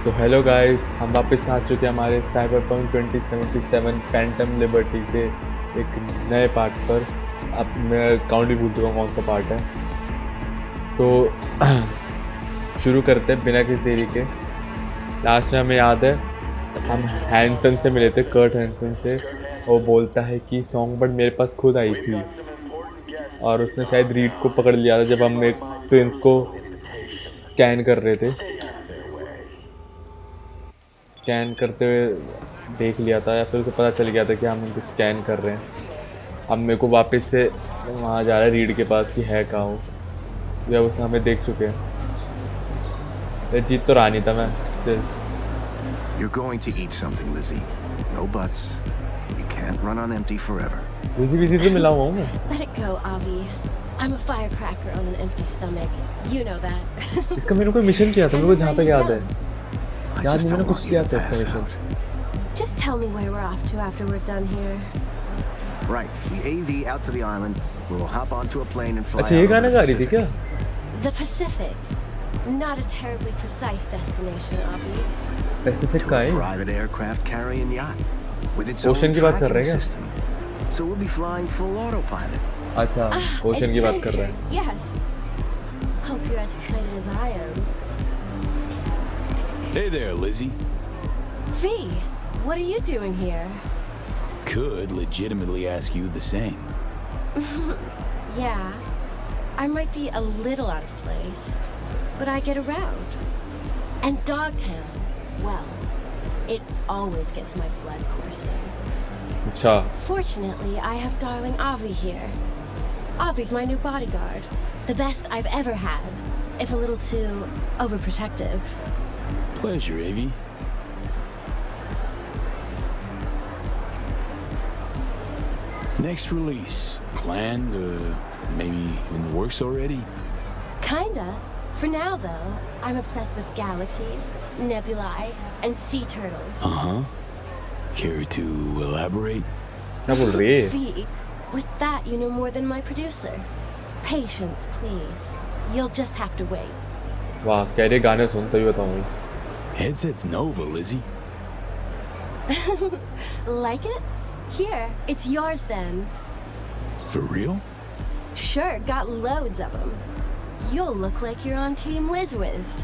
तो hello guys, हम वापस आ चुके हैं हमारे साइबरपंक 2077 फैंटम लिबर्टी के एक नए पार्ट पर। अब मैं काउंट भी भूल चुका हूँ कौन सा पार्ट है। तो शुरू करते हैं बिना किसी देरी के। लास्ट में हमें याद है हम हैंसन से मिले थे, कर्ट हैंसन से। वो बोलता है कि सॉन्ग बर्ड मेरे पास खुद आई थी और उसने शायद रीड को पकड़ लिया था जब हम एक ट्विंस को स्कैन कर रहे थे। स्कैन करते हुए देख लिया था या फिर उसे पता चल गया था कि हम उनको स्कैन कर रहे हैं। अब मेरे को वापस से वहाँ जा रहा है रीड के पास कि है कहाँ हूँ, जब उसने हमें देख चुके हैं। ये जीत तो रहा नहीं था मैं still। You're going to eat something, Lizzie. No buts. You can't run on empty forever. Busy तो मिला हुआ हूँ मैं। Let it go, Avi. I'm a firecracker on an empty stomach. You know that. इसका मैंने कोई मिशन किया था, मेरे को जहाँ तक याद है। I याद just नहीं मैंने don't कुछ want you किया to था इसका pass out. Mission. Just tell me where we're off to after we're done here. Right. We AV out to the island. We will hop onto a plane and fly अच्छा, out ये over गाना the गा रही थी Pacific. क्या? The Pacific. Not a terribly precise destination, Avi. Pacific To का a है? private aircraft carrying yacht with its Ocean own की बात कर रहे tracking हैं क्या? system. So we'll be flying full autopilot. अच्छा, ओशन की बात कर रहा है। Adventure, yes. Hope you're as excited as I am. Hey there, Lizzie. V, what are you doing here? Could legitimately ask you the same. Yeah, I might be a little out of place, but I get around. And Dogtown, well, it always gets my blood coursing. अच्छा, Fortunately, I have darling Avi here. Avi's my new bodyguard. The best I've ever had, if a little too overprotective. Pleasure, Avi. Next release. Planned, maybe in the works already? Kinda. For now, though, I'm obsessed with galaxies, nebulae, and sea turtles. Uh-huh. Care to elaborate? क्या बोल रही है? V, with that, you know more than my producer. Patience, please. You'll just have to wait. वाह, कह रही है गाने सुन तभी बताऊंगी। Headset's Nova, Lizzie. Like it? Here, it's yours then. For real? Sure, got loads of them. You'll look like you're on Team LizWiz.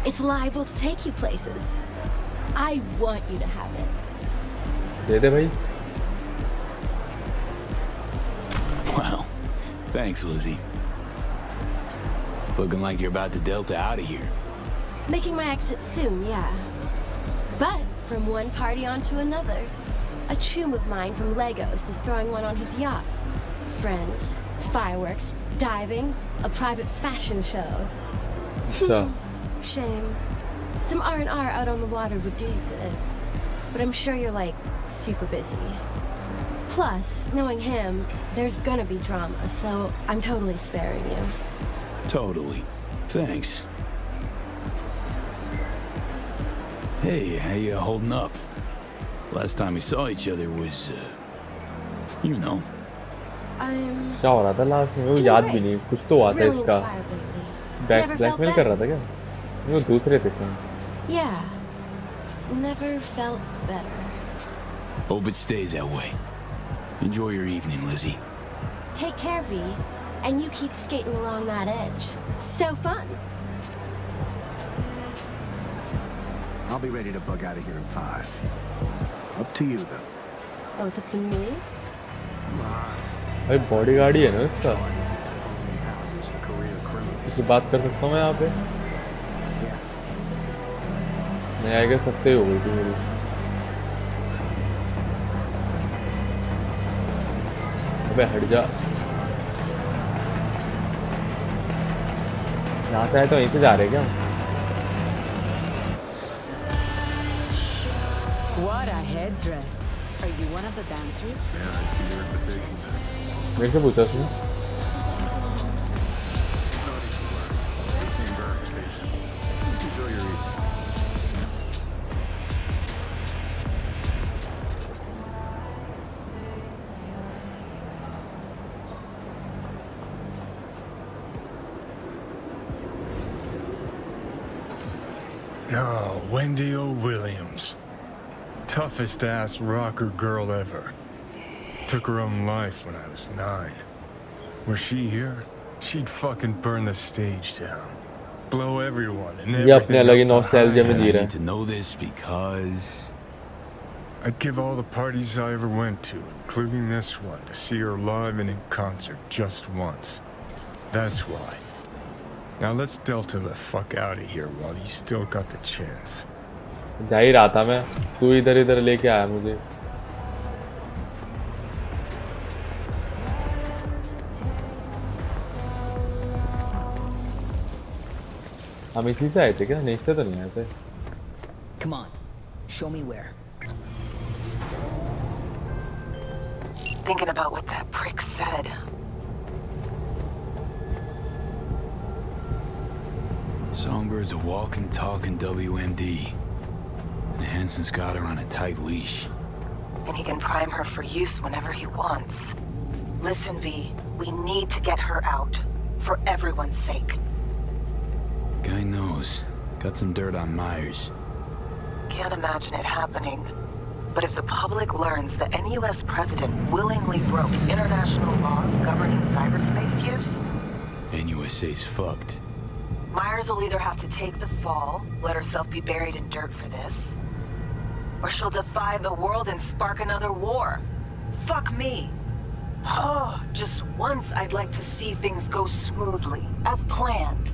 It's liable to take you places. I want you to have it. दे दे भाई। Wow. Thanks, Lizzie. Looking like you're about to Delta out of here. Making my exit soon, yeah. But from one party on to another. A chum of mine from Legos is throwing one on his yacht. Friends, fireworks, diving, a private fashion show. अच्छा, Shame. Some R&R out on the water would do you good. But I'm sure you're like super busy. Plus, knowing him, there's gonna be drama, so I'm totally sparing you. Totally. Thanks. Hey, how you holding up? Last time we saw each other was, you know. I'm क्या हो रहा था last में? वो doing याद भी great. नहीं, कुछ तो हुआ था Really इसका। inspired lately. Never felt blackmail कर रहा better. था क्या? वो दूसरे थे शायद। Yeah. Never felt better. Hope it stays that way. Enjoy your evening, Lizzie. Take care, V. And you keep skating along that edge. So fun. I'll be ready to bug out of here in 5. Up to you, though. Oh, it's up to me? भाई bodyguard ही है ना इसका। He's a career criminal. इससे बात कर सकता हूँ मैं यहाँ पे? नहीं आएगा, सत्ते हो गई थी मेरी। अबे हट जा। यहाँ से आए तो वहीं से जा रहे क्या? What a headdress. Are you one of the dancers? मेरे से पूछा उसने। Oh, Wendy O. Williams. Toughest ass rocker girl ever. Took her own life when I was 9. Were she here, she'd fucking burn the stage down. Blow everyone and ये अपने everything अलग ही up to nostalgia में high. Ji I रहा need है. to know this because... I'd give all the parties I ever went to, including this one, to see her live and in concert just once. That's why. Now let's Delta the fuck out of here while you still got the chance. जा ही रहा था मैं. तू इधर इधर लेके आया मुझे. हम इसी से आए थे क्या? नहीं, इससे तो नहीं आए थे. Come on, show me where. Thinking about what that prick said. Songbird's a walking, talking WMD. And Hansen's got her on a tight leash. And he can prime her for use whenever he wants. Listen, V, we need to get her out. For everyone's sake. Guy knows. Got some dirt on Myers. Can't imagine it happening. But if the public learns that any US president willingly broke international laws governing cyberspace use, NUSA's fucked. Myers will either have to take the fall, let herself be buried in dirt for this, or she'll defy the world and spark another war. Fuck me. Oh, just once I'd like to see things go smoothly, as planned.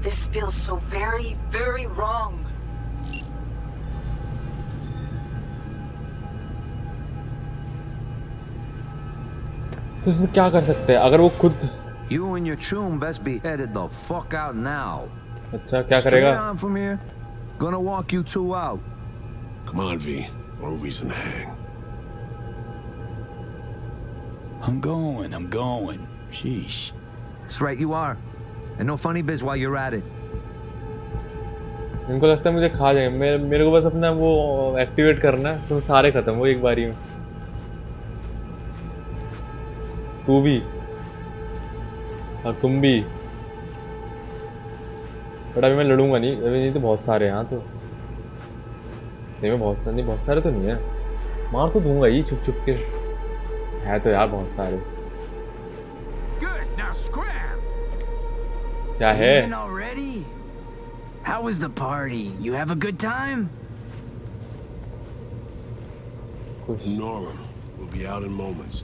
This feels so very, very wrong. तो इसमें क्या कर सकते हैं अगर वो खुद. You and your chum best be headed the fuck out now. अच्छा क्या Straight करेगा? on from here. Gonna walk you two out. Come on, V. No reason to hang. I'm going. Sheesh. That's right, you are. And no funny biz while you're at it. इनको लगता है मुझे खा जाएंगे. मेरे को बस अपना वो एक्टिवेट करना है तो सारे खत्म हो एक बारी में. तू भी और तुम भी. बट अभी मैं लड़ूंगा नहीं. अभी नहीं तो बहुत सारे हैं. हाँ तो नहीं, मैं बहुत सारे तो नहीं है. मार तो दूंगा ही छुप छुप के. है तो यार बहुत सारे. Good. Now scram. क्या है? Leaving already? How was the party? You have a good time? Norman. We'll be out in moments.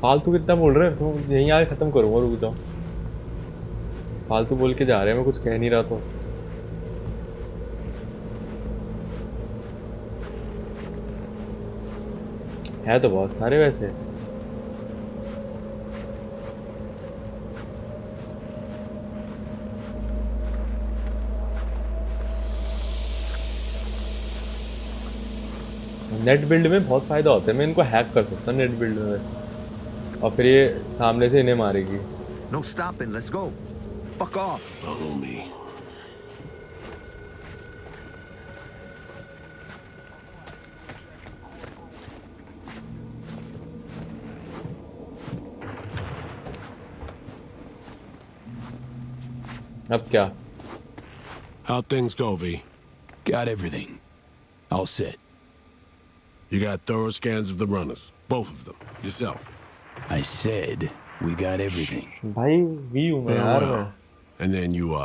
फालतू कितना बोल रहे हो? यहीं आके खत्म करूंगा. रुक जाओ. फालतू बोल के जा रहे हैं. मैं कुछ कह नहीं रहा तो. है तो बहुत सारे वैसे. नेट बिल्ड में बहुत फायदा होता है. मैं इनको हैक कर सकता हूँ नेट बिल्ड में. और फिर ये सामने से इन्हें मारेगी. No stopping, let's go. Fuck off. Follow me. अब क्या? How'd things go, V? Got everything. All set. You got thorough scans of the runners. Both of them. Yourself. I said we got everything. भाई भी हूँ मैं यार. मैं And then you,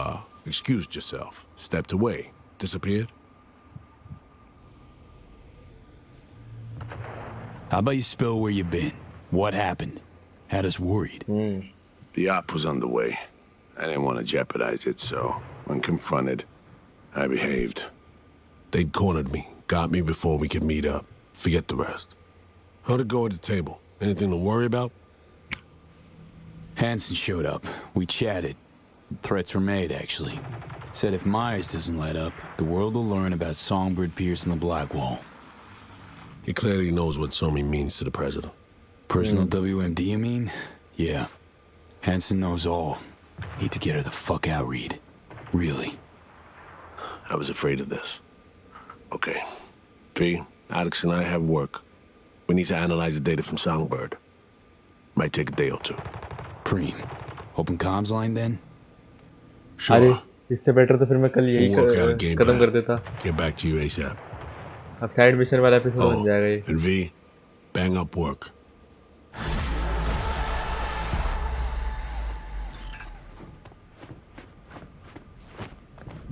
excused yourself. Stepped away. Disappeared? How about you spill where you've been? What happened? Had us worried. The op was underway. I didn't want to jeopardize it, so when confronted, I behaved. They'd cornered me, got me before we could meet up. Forget the rest. How'd it go at the table? Anything to worry about? Hansen showed up. We chatted. Threats were made, actually. Said if Myers doesn't let up, the world will learn about Songbird piercing the Blackwall. He clearly knows what Somi means to the president. Personal WMD, you mean? Yeah. Hansen knows all. Need to get her the fuck out, Reed. Really. I was afraid of this. Okay. P, Alex and I have work. We need to analyze the data from Songbird. Might take a day or two. Preem. Open comms line then? Sure. इससे better तो फिर मैं कल यही We'll work out a game खत्म कर plan. देता। Get back to you ASAP. अब साइड मिशन वाला एपिसोड बन Oh, जाएगा ये। and V, bang up work.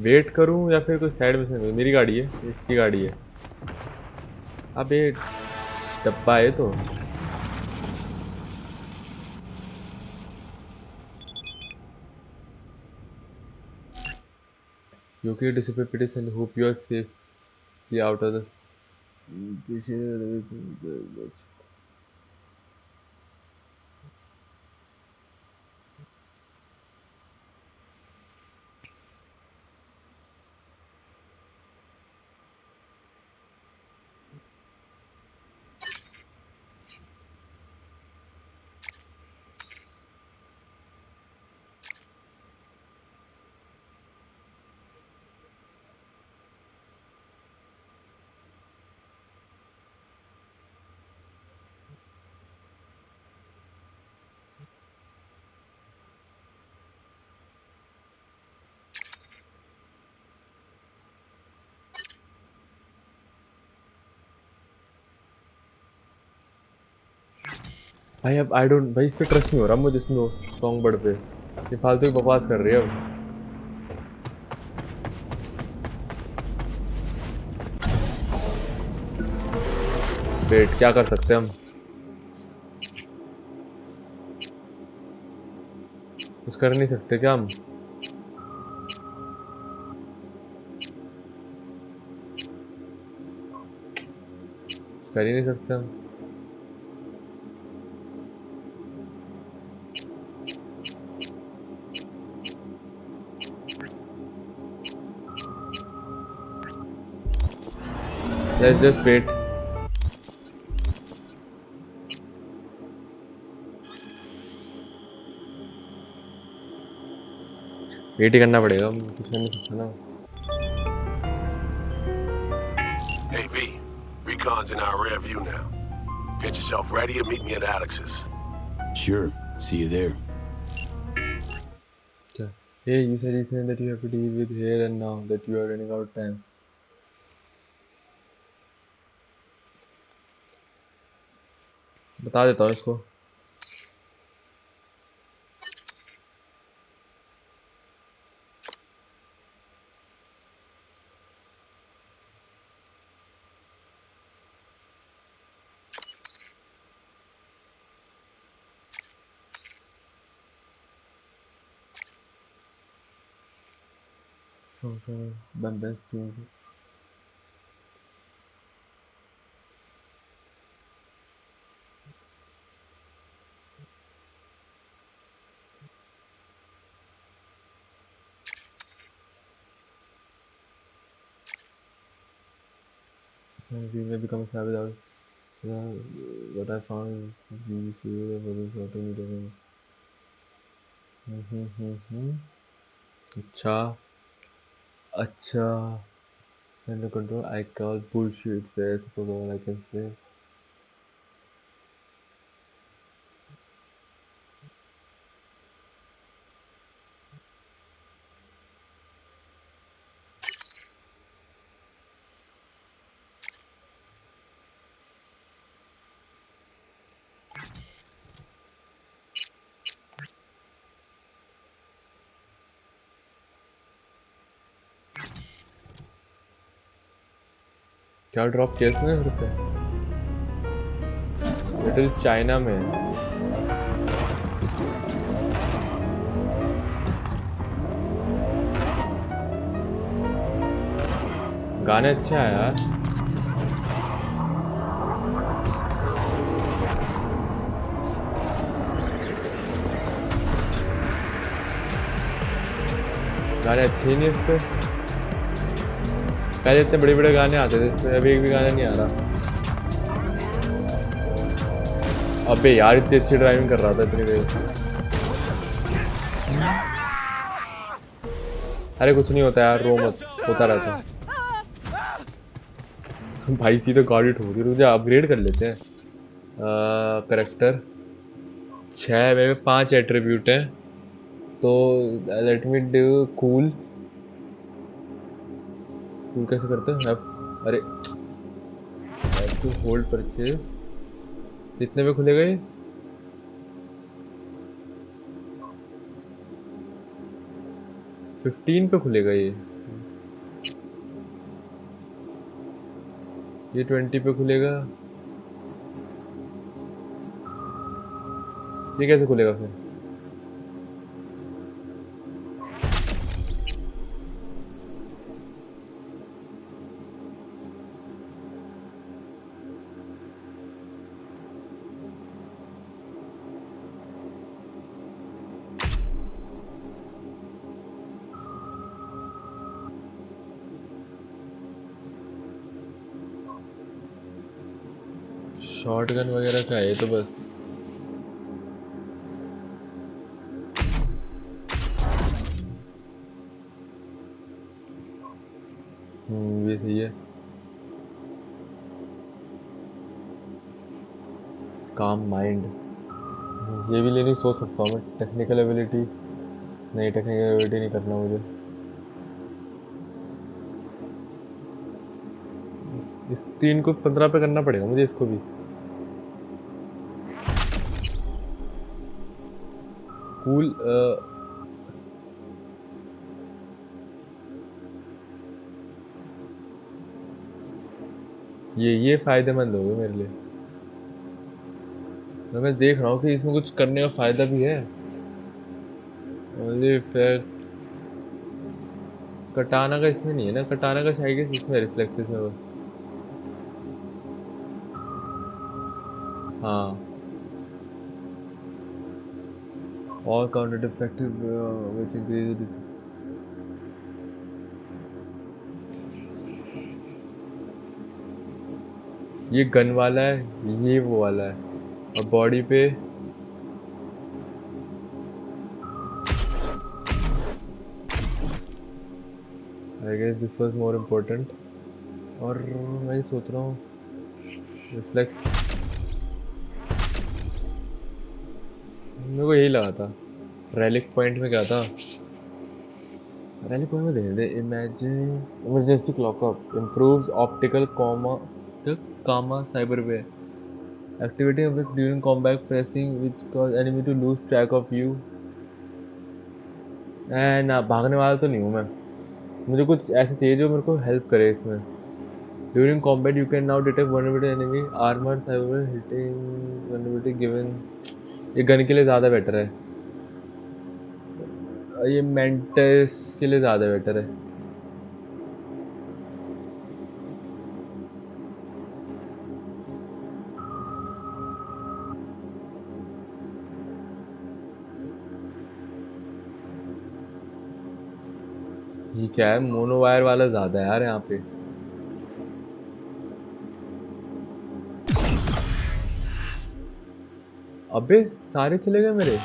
Wait करूं या फिर कोई साइड मिशन? मेरी गाड़ी है, इसकी गाड़ी है। अब ये डब्बा है तो you dissipate pities and hope you are safely out of the भाई अब आई डोंट भाई इस पे ट्रस्ट नहीं हो रहा मुझे सॉन्ग बर्ड पे। ये फालतू की बकवास कर रही है अब। वेट क्या कर सकते हैं हम? कुछ कर नहीं सकते क्या हम? कर ही नहीं सकते हम। Let's just wait. वेट ही करना पड़ेगा, कुछ कर नहीं सकते ना। Hey V, recon's in our rear view now. Get yourself ready and meet me at Alex's. Sure. See you there. क्या? Hey, you said that you have to deal with here and now that you are running out of time. बता देता हूँ इसको। बस we may become a savage out. What I found is we see for this automated. अच्छा अच्छा under control. I call bullshit. That's all I can say. क्या drop किया इसने फिर से? लिटिल चाइना में गाने अच्छे हैं यार। गाने अच्छे ही नहीं इस पे। पहले इतने बड़े बड़े गाने आते थे, इसमें अभी एक भी गाना नहीं आ रहा। अबे यार इतनी अच्छी ड्राइविंग कर रहा था इतनी देर। अरे कुछ नहीं होता यार, रो मत, होता रहता। भाई सीधे गाड़ी ठोक दी। रुक जा, अपग्रेड कर लेते हैं। करेक्टर 6 में 5 एट्रीब्यूट हैं तो let me do cool cool कैसे करते हैं? अरे हैव टू होल्ड परचेज। कितने पे खुलेगा ये? 15 पे खुलेगा ये 20 पे खुलेगा। ये कैसे खुलेगा फिर? शॉटगन वगैरह का है तो बस। ये सही है। काम माइंड ये भी लेने की सोच सकता हूँ मैं। टेक्निकल एबिलिटी नहीं, टेक्निकल एबिलिटी नहीं करना मुझे। इस 3 को 15 पे करना पड़ेगा मुझे, इसको भी। कूल ये फायदेमंद होगा मेरे लिए। तो मैं देख रहा हूँ कि इसमें कुछ करने का फायदा भी है। ओनली इफेक्ट कटाना का इसमें नहीं है ना। कटाना का शायद इसमें रिफ्लेक्सेस में वो। हाँ, और काउंटर इफेक्टिव विच इंक्रीज। ये गन वाला है, ये वो वाला है। और बॉडी पे I guess this was more important. और मैं ये सोच रहा हूँ रिफ्लेक्स मेरे को यही लगा था। रैलिक पॉइंट में क्या था? रैलिक पॉइंट में दे दे imagine emergency cloak up improves optical camo cyberware activity of during combat pressing which cause enemy to lose track of you. ना, भागने वाला तो नहीं हूँ मैं। मुझे कुछ ऐसे चाहिए जो मेरे को हेल्प करे इसमें। During combat you can now detect vulnerability enemy armour cyber hitting vulnerability given. ये गन के लिए ज़्यादा बेटर है। ये मेंटस के लिए ज़्यादा बेटर है। ये क्या है? मोनो वायर वाला ज़्यादा है यार यहाँ पे। अबे सारे चले गए मेरे।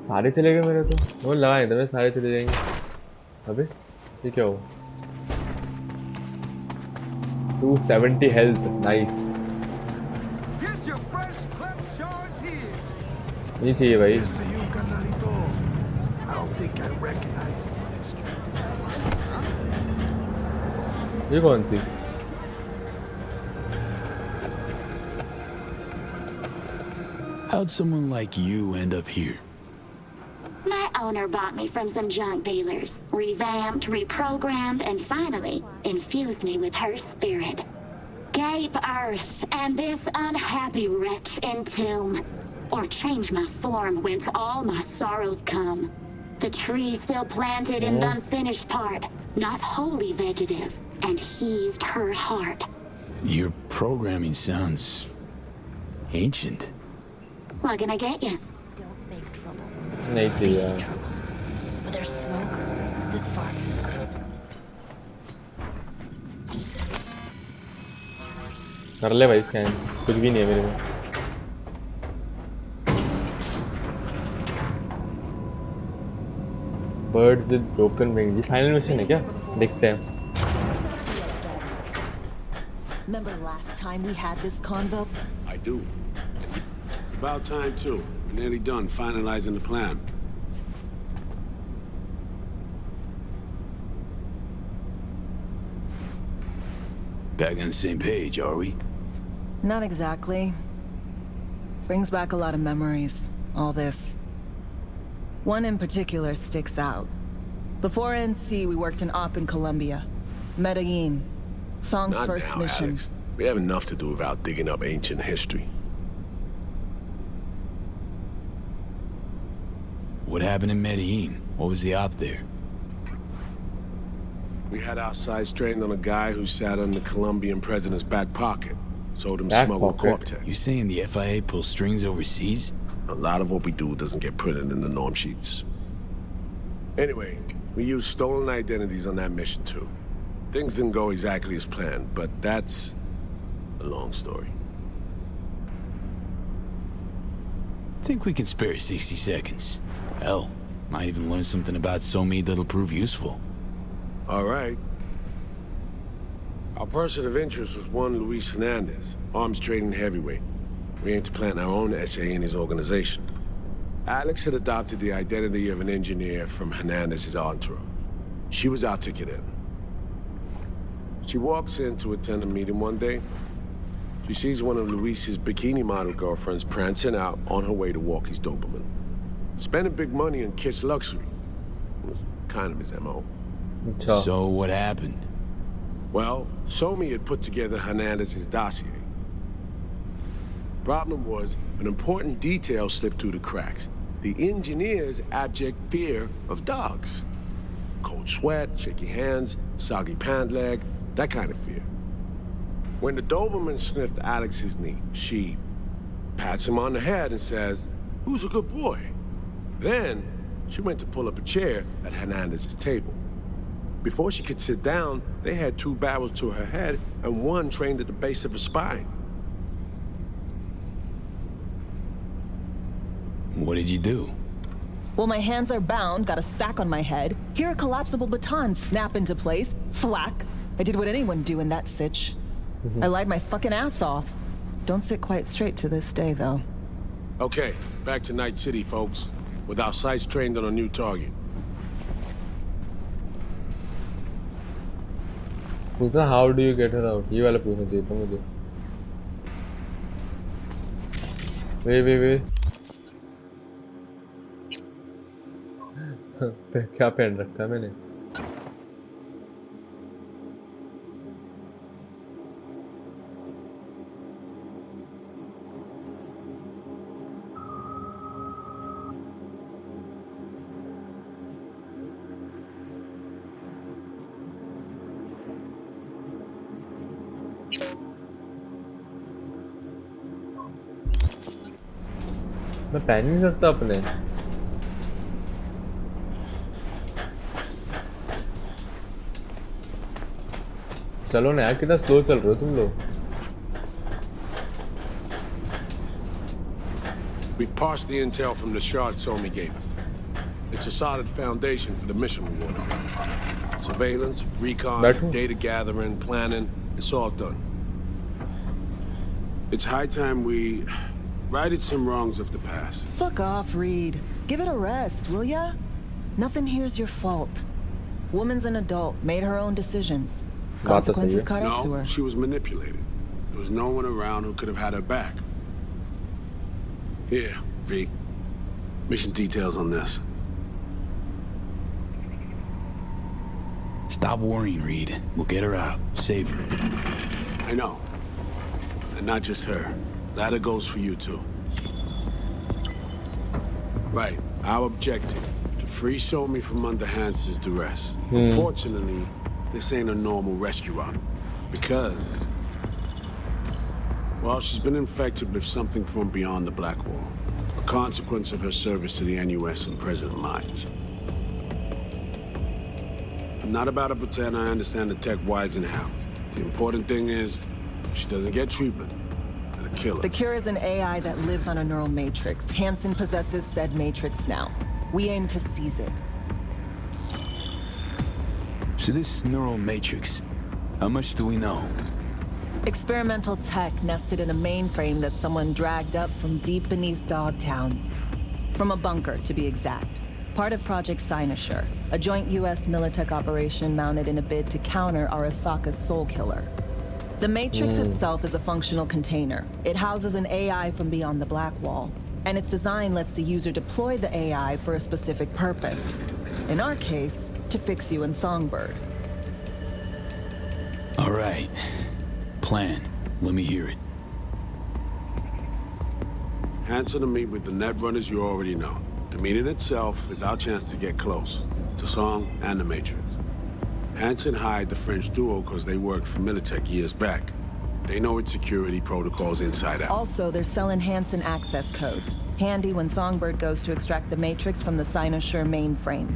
सारे चले गए मेरे तो। वो लगा नहीं था मैं सारे चले जाएंगे। अबे ये क्या हुआ? 270 हेल्थ, नाइस। नहीं चाहिए भाई। ये कौन थी? How'd someone like you end up here? My owner bought me from some junk dealers, revamped, reprogrammed, and finally infused me with her spirit. Gape Earth and this unhappy wretch entomb, or change my form whence all my sorrows come. The tree still planted in the unfinished part, not wholly vegetative, and heaved her heart. Your programming sounds ancient. What can I get you? Don't make trouble. नहीं चाहिए यार। But there's smoke. This furnace. कर ले भाई scan, कुछ भी नहीं है मेरे में। बर्ड्स विद ब्रोकन विंग, ये फाइनल मिशन है क्या? देखते हैं। Remember last time we had this convo? I do. It's about time, too. We're nearly done finalizing the plan. Back on the same page, are we? Not exactly. Brings back a lot of memories, all this. One in particular sticks out. Before NC, we worked an op in Colombia. Medellin. Song's Not first now, mission. Alex. We have enough to do without digging up ancient history. What happened in Medellin? What was the op there? We had our sights trained on a guy who sat on the Colombian president's back pocket. Sold him Back smuggled pocket? Cortex. You saying the FIA pulls strings overseas? A lot of what we do doesn't get printed in the norm sheets. Anyway, we used stolen identities on that mission too. Things didn't go exactly as planned, but that's a long story. Think we can spare 60 seconds. Hell, might even learn something about SOMI that'll prove useful. All right. Our person of interest was one Luis Hernandez, arms trading heavyweight. We aim to plant our own SA in his organization. Alex had adopted the identity of an engineer from Hernandez's entourage. She was our ticket in. She walks in to attend a meeting one day. She sees one of Luis's bikini model girlfriends prancing out on her way to walk his Doberman. Spending big money on kids' luxury. It was kind of his MO. So what happened? Well, Somi had put together Hernandez's dossier. Problem was, an important detail slipped through the cracks. The engineer's abject fear of dogs. Cold sweat, shaky hands, soggy pant leg, that kind of fear. When the Doberman sniffed Alex's knee, she pats him on the head and says, "Who's a good boy?" Then, she went to pull up a chair at Hernandez's table. Before she could sit down, they had two barrels to her head and one trained at the base of her spine. What did you do? Well, my hands are bound, got a sack on my head. Here a collapsible baton snap into place. Flack. I did what anyone do in that sitch. I lied my fucking ass off. Don't sit quite straight to this day, though. Okay, back to Night City, folks. With our sights trained on a new target. पूछना how do you get her out? ये वाला पूछना चाहिए था मुझे. वे क्या पहन रखा है मैंने? मैं पहन नहीं सकता अपने. चलो ना यार, कितना स्लो चल रहे हो तुम लोग. We parsed the intel from the shard Somi gave us. It's a solid foundation for the mission we want to do. Surveillance, recon, data gathering, planning, it's all done. It's high time we righted some wrongs of the past. Fuck off, Reed. Give it a rest, will ya? Nothing here's your fault. Woman's an adult, made her own decisions. Consequences caught up to her. No, she was manipulated. There was no one around who could have had her back. Here, V. Mission details on this. Stop worrying, Reed. We'll get her out. Save her. I know. And not just her. That goes for you, too. Right. Our objective. To free Somi from under Hans's duress. Unfortunately, this ain't a normal rescue op. Because... well, she's been infected with something from beyond the Black Wall. A consequence of her service to the NUS and President Mines. I'm not about to pretend I understand the tech whys and how. The important thing is, if she doesn't get treatment, it'll kill her. The cure is an AI that lives on a neural matrix. Hansen possesses said matrix now. We aim to seize it. So this neural matrix, how much do we know? Experimental tech nested in a mainframe that someone dragged up from deep beneath Dogtown. From a bunker, to be exact. Part of Project Sinister, a joint US Militech operation mounted in a bid to counter Arasaka's Soul Killer. The Matrix itself is a functional container. It houses an AI from beyond the Black Wall, and its design lets the user deploy the AI for a specific purpose. In our case, to fix you in Songbird. All right. Plan. Let me hear it. Hanson to meet with the net runners you already know. The meeting itself is our chance to get close to Song and the Matrix. Hanson hired the French duo because they worked for Militech years back. They know its security protocols inside out. Also, they're selling Hanson access codes. Handy when Songbird goes to extract the Matrix from the Sinister mainframe.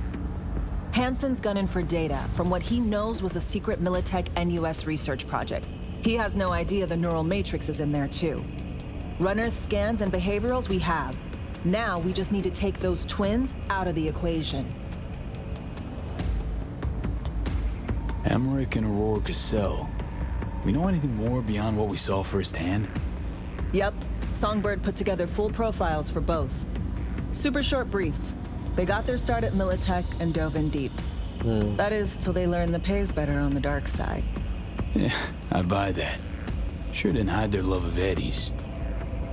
Hanson's gunning for data from what he knows was a secret Militech NUS research project. He has no idea the neural matrix is in there too. Runners, scans, and behaviorals we have. Now we just need to take those twins out of the equation. Emmerich and Aurora Cassell. We know anything more beyond what we saw firsthand? Yep. Songbird put together full profiles for both. Super short brief. They got their start at Militech and dove in deep. That is, till they learned the pay's better on the dark side. Yeah, I buy that. Sure didn't hide their love of Eddies.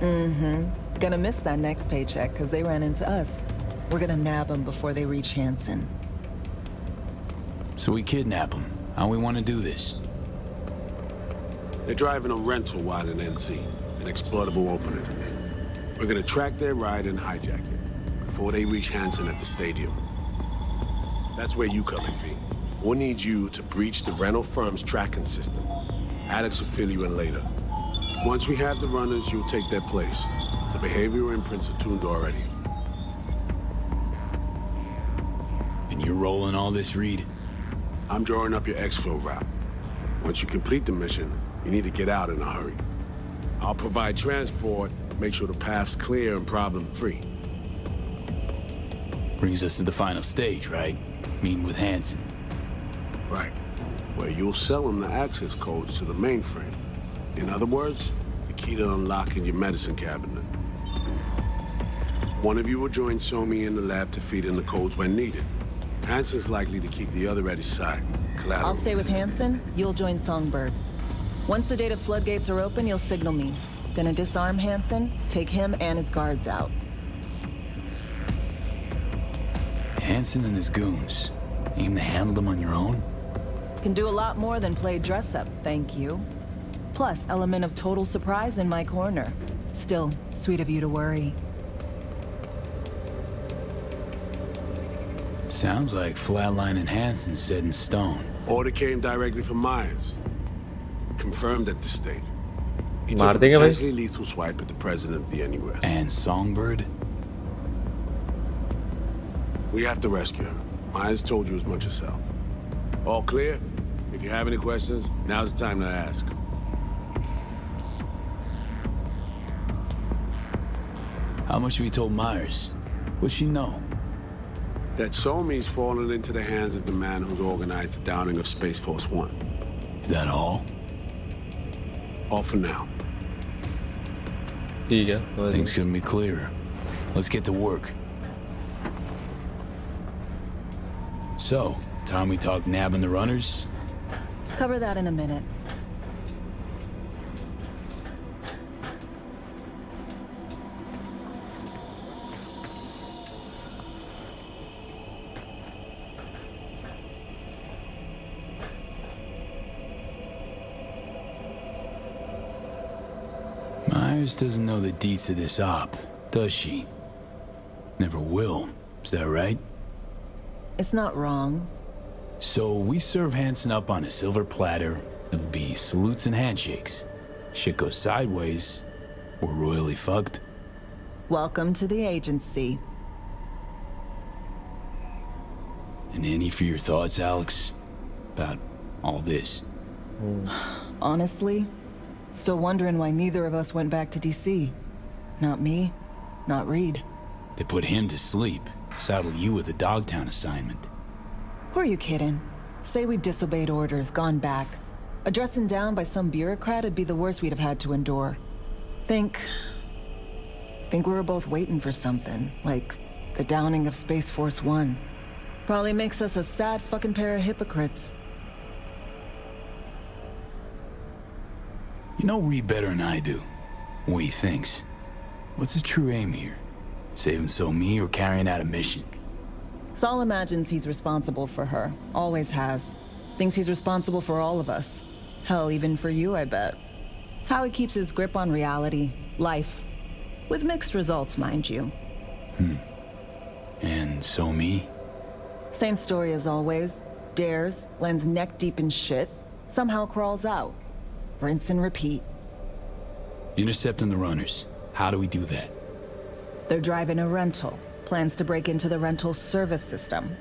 Gonna miss that next paycheck, because they ran into us. We're gonna nab them before they reach Hanson. So we kidnap them. How we want to do this? They're driving a rental while in NC, an exploitable opening. We're gonna track their ride and hijack it before they reach Hanson at the stadium. That's where you come in, V. We'll need you to breach the rental firm's tracking system. Alex will fill you in later. Once we have the runners, you'll take their place. The behavioral imprints are tuned already. And you're rolling all this, Reed? I'm drawing up your exfil route. Once you complete the mission, you need to get out in a hurry. I'll provide transport, make sure the path's clear and problem-free. Brings us to the final stage, right? Meeting with Hanson. Right. Where you'll sell them the access codes to the mainframe. In other words, the key to unlocking your medicine cabinet. One of you will join Somi in the lab to feed in the codes when needed. Hanson's likely to keep the other at his side. Collateral. I'll stay with Hanson, you'll join Songbird. Once the data floodgates are open, you'll signal me. Gonna disarm Hanson, take him and his guards out. Hanson and his goons. Aim to handle them on your own? Can do a lot more than play dress-up, thank you. Plus, element of total surprise in my corner. Still, sweet of you to worry. Sounds like Flatline and Hanson set in stone. Order came directly from Myers. Confirmed at this stage. He मार took a देंगे भाई? potentially lethal swipe at the president of the NUS. And Songbird? We have to rescue her. Myers told you as much herself. All clear? If you have any questions, now's the time to ask. How much have you told Myers? What's she know? That Somi's fallen into the hands of the man who's organized the downing of Space Force One. Is that all? All for now. ठीक है समझ Things गया। couldn't be clearer. Let's get to work. So, time we talk nabbing the runners? Cover that in a minute. Myers doesn't know the deets of this op, does she? Never will. Is that right? It's not wrong. So we serve Hanson up on a silver platter. It'll be salutes and handshakes. Shit goes sideways, we're royally fucked. Welcome to the agency. And any for your thoughts, Alex? About all this? Honestly, still wondering why neither of us went back to DC. Not me, not Reed. They put him to sleep, saddle you with a Dogtown assignment. Who are you kidding? Say we disobeyed orders, gone back. A dressing down by some bureaucrat would be the worst we'd have had to endure. Think we were both waiting for something, like the downing of Space Force One. Probably makes us a sad fucking pair of hypocrites. You know Reed better than I do. What he thinks. What's his true aim here? Saving so me or carrying out a mission? Saul imagines he's responsible for her. Always has. Thinks he's responsible for all of us. Hell, even for you, I bet. It's how he keeps his grip on reality. Life. With mixed results, mind you. And so me? Same story as always. Dares, lands neck deep in shit, somehow crawls out. Rinse and repeat. Intercepting the runners. How do we do that? They're driving a rental. Plans to break into the rental service system.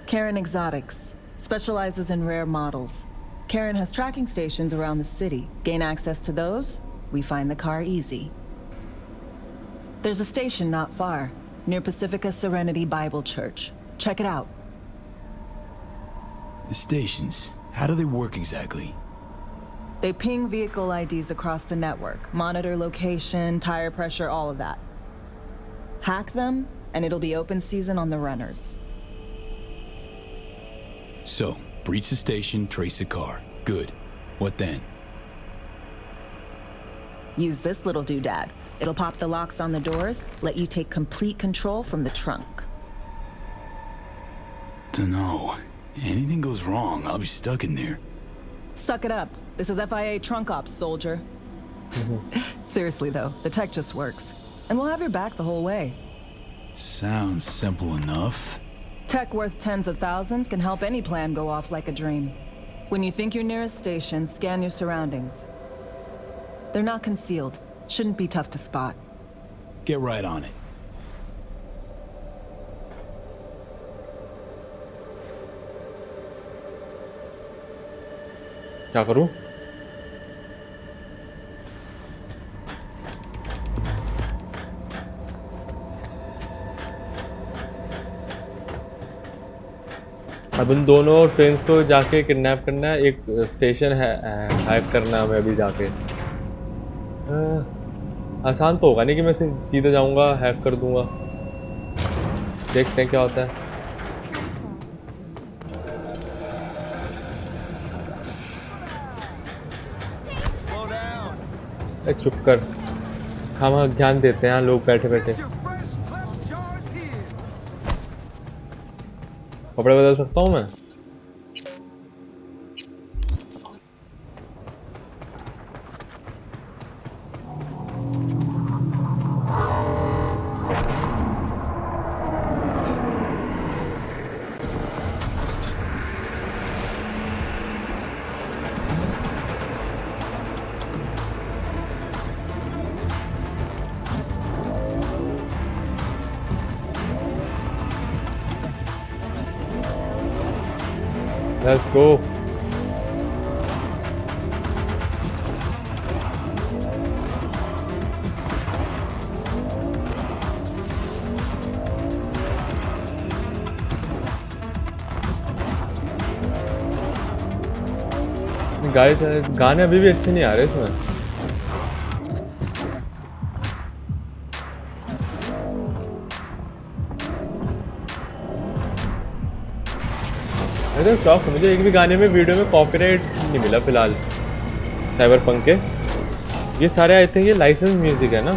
Karen Exotics. Specializes in rare models. Karen has tracking stations around the city. Gain access to those, we find the car easy. There's a station not far, near Pacifica Serenity Bible Church. Check it out. The stations, how do they work exactly? They ping vehicle IDs across the network, monitor location, tire pressure, all of that. Hack them, and it'll be open season on the runners. So, breach the station, trace the car. Good. What then? Use this little doodad. It'll pop the locks on the doors, let you take complete control from the trunk. Dunno. Anything goes wrong, I'll be stuck in there. Suck it up. This is FIA trunk ops, soldier. Seriously though, the tech just works. And we'll have your back the whole way. Sounds simple enough. Tech worth tens of thousands can help any plan go off like a dream. When you think you're near a station, scan your surroundings. They're not concealed. Shouldn't be tough to spot. Get right on it. क्या करूं? अब उन दोनों trains को जाके kidnap करना है, एक स्टेशन है हैक करना है हमें अभी जाके। आसान तो होगा नहीं कि मैं सीधे जाऊंगा हैक कर दूंगा। देखते हैं क्या होता है। चुप कर, हम ज्ञान देते हैं लोग बैठे बैठे। कपड़े बदल सकता हूँ मैं? Let's go. गाने अभी भी अच्छे नहीं आ रहे इसमें। अरे शौक, मुझे एक भी गाने में वीडियो में कॉपीराइट नहीं मिला फिलहाल साइबरपंक के। ये सारे आई थिंक ये लाइसेंस म्यूजिक है ना।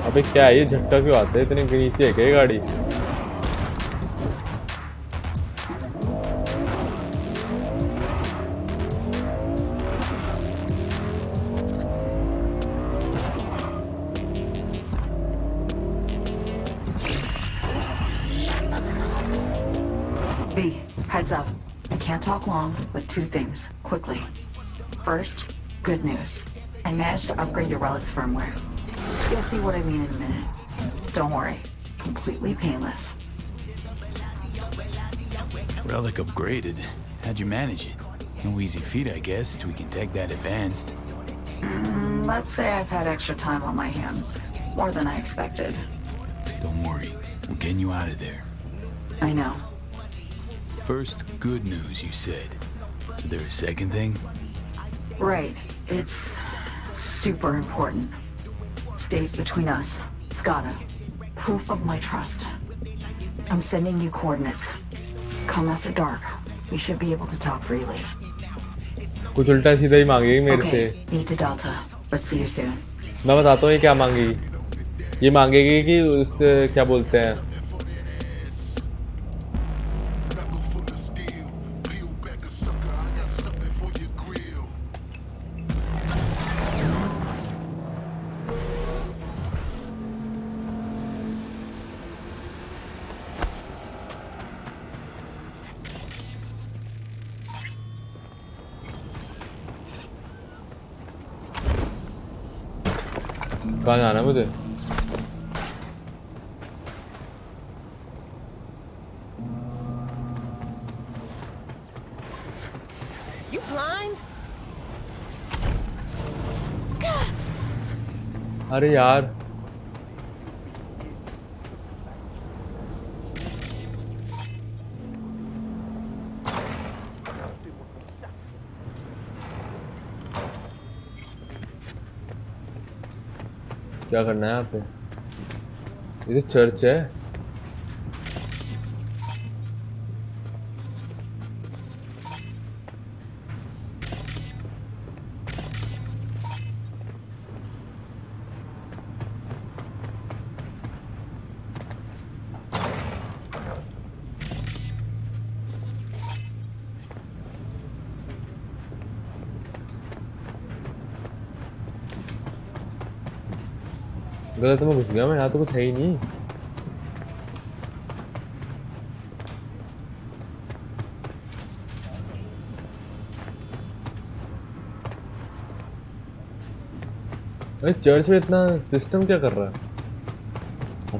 अबे क्या है ये, झटका क्यों आता है इतने नीचे है क्या गाड़ी? B, heads up. I can't talk long, but two things, quickly. First, good news. I managed to upgrade your relic's firmware. You'll see what I mean in a minute. Don't worry, completely painless. Relic upgraded. How'd you manage it? No easy feat, I guess, tweaking tech that advanced. Let's say I've had extra time on my hands. More than I expected. Don't worry. We're getting you out of there. I know. First, good news, you said. So there a second thing? Right. It's super important. Stays between us. It's gotta. Proof of my trust. I'm sending you coordinates. Come after dark. We should be able to talk freely. कुछ उल्टा सीधा ही मांगेगी मेरे से। Okay, need to Delta. But see you soon. मैं बताता हूँ ये क्या मांगेगी। ये मांगेगी कि उस क्या बोलते हैं, कहाँ जाना है मुझे? You blind? अरे यार क्या करना है यहाँ पे? ये तो चर्च है। गलत में घुस गया मैं, यहाँ तो कुछ है ही नहीं। अरे चर्च में इतना सिस्टम क्या कर रहा है?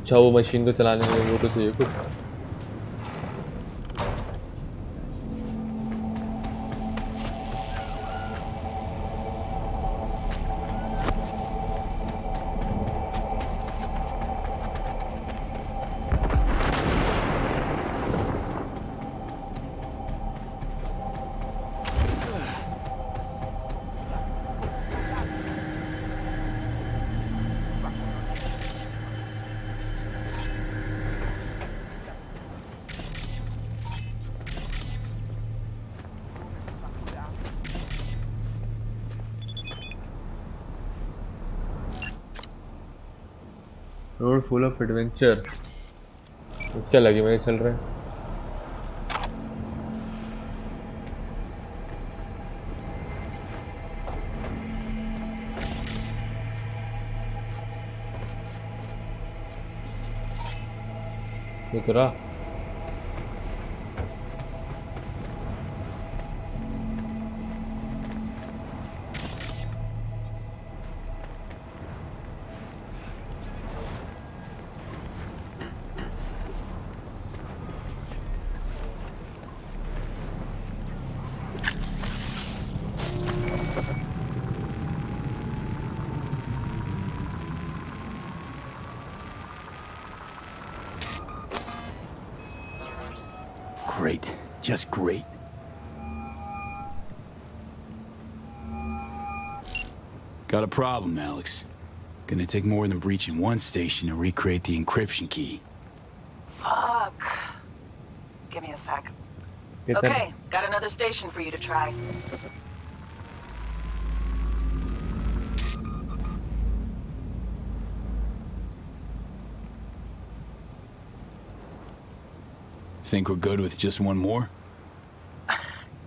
अच्छा वो मशीन को चलाने में वो तो चाहिए कुछ। रोड फुल ऑफ एडवेंचर, क्या लगे मेरे चल रहा है। ये तो रहा। Great. Just great. Got a problem, Alex. Gonna take more than breaching one station to recreate the encryption key. Fuck. Give me a sec. Okay, got another station for you to try. Think we're good with just one more?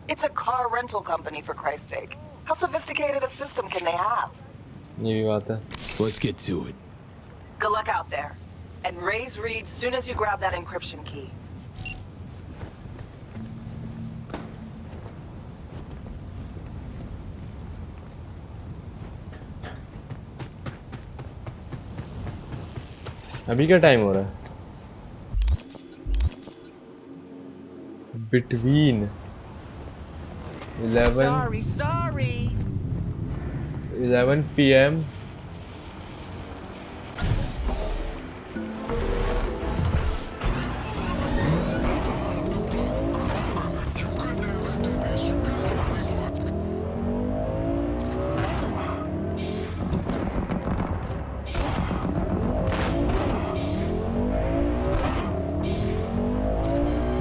It's a car rental company, for Christ's sake. How sophisticated a system can they have? ये भी बात है। Let's get to it. Good luck out there. And raise Reed soon as you grab that encryption key. अभी क्या time हो रहा है? Between 11 PM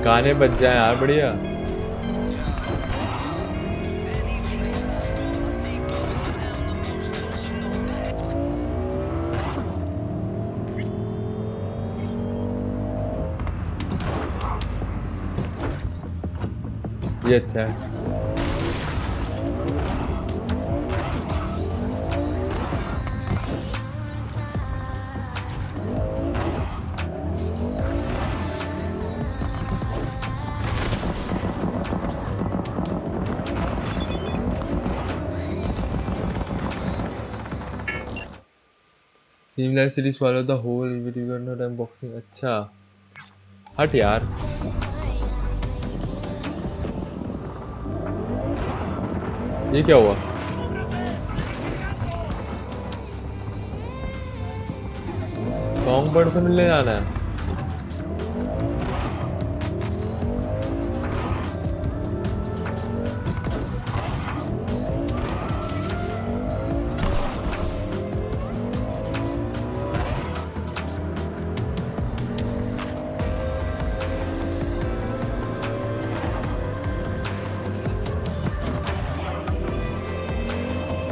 गाने बज जाए यार, बढ़िया। ये अच्छा है। Seamless cities follow the whole video not unboxing। अच्छा हट यार। ये क्या हुआ? सॉन्ग बर्ड से मिलने जाना है।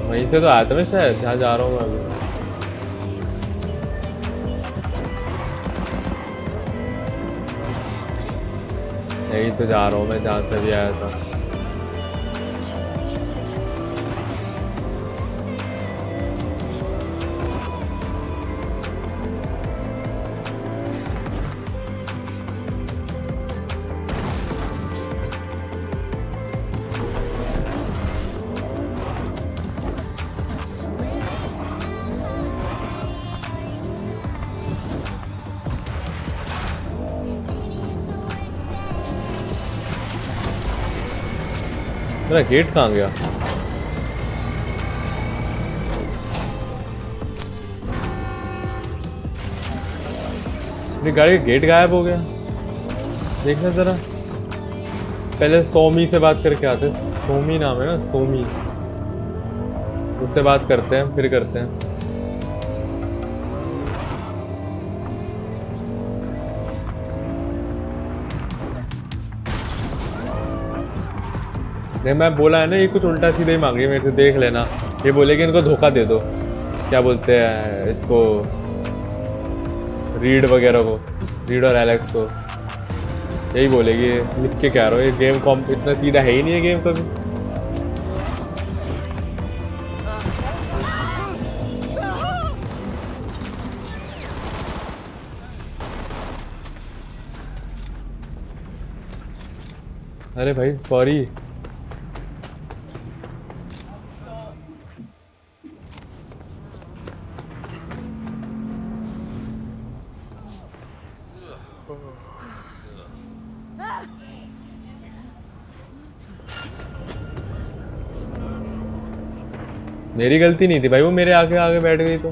वहीं से तो आया था मैं शायद, जहाँ जा रहा हूँ मैं अभी। यहीं तो जा रहा हूँ मैं जहाँ से भी आया था। मेरा गेट कहाँ गया? मेरी गाड़ी का गेट गायब हो गया। देखना जरा, पहले सोमी से बात करके आते। सोमी नाम है ना, सोमी, उससे बात करते हैं फिर करते हैं। मैं बोला है ना, ये कुछ उल्टा सीधा ही मांग रही है मेरे से, देख लेना। ये बोले कि इनको धोखा दे दो, क्या बोलते हैं इसको, रीड वगैरह को, रीड और एलेक्स को, यही बोलेगी। लिख के क्या रहा हो, ये गेम कॉम्प इतना सीधा है ही नहीं है गेम कभी। अरे भाई सॉरी। मेरी गलती नहीं थी भाई, वो मेरे आगे आगे बैठ गई तो।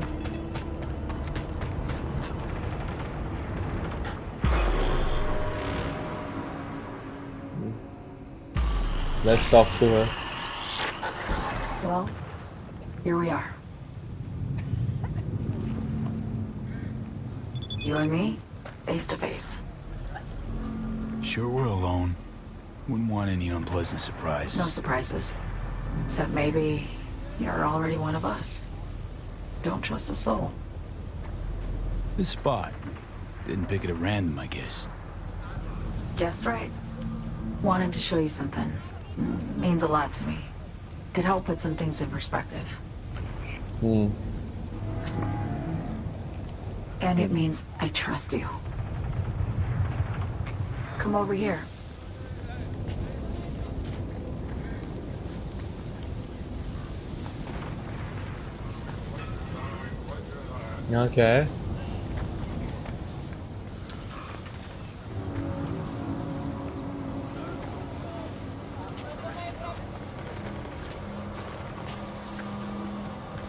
Let's talk to her. Well, here we are. You and me, face to face. Sure we're alone. Wouldn't want any unpleasant surprises. No surprises. Except maybe you're already one of us. Don't trust a soul. This spot. Didn't pick it at random, I guess. Guessed right. Wanted to show you something. Means a lot to me. Could help put some things in perspective. And it means I trust you. Come over here. यहाँ क्या है?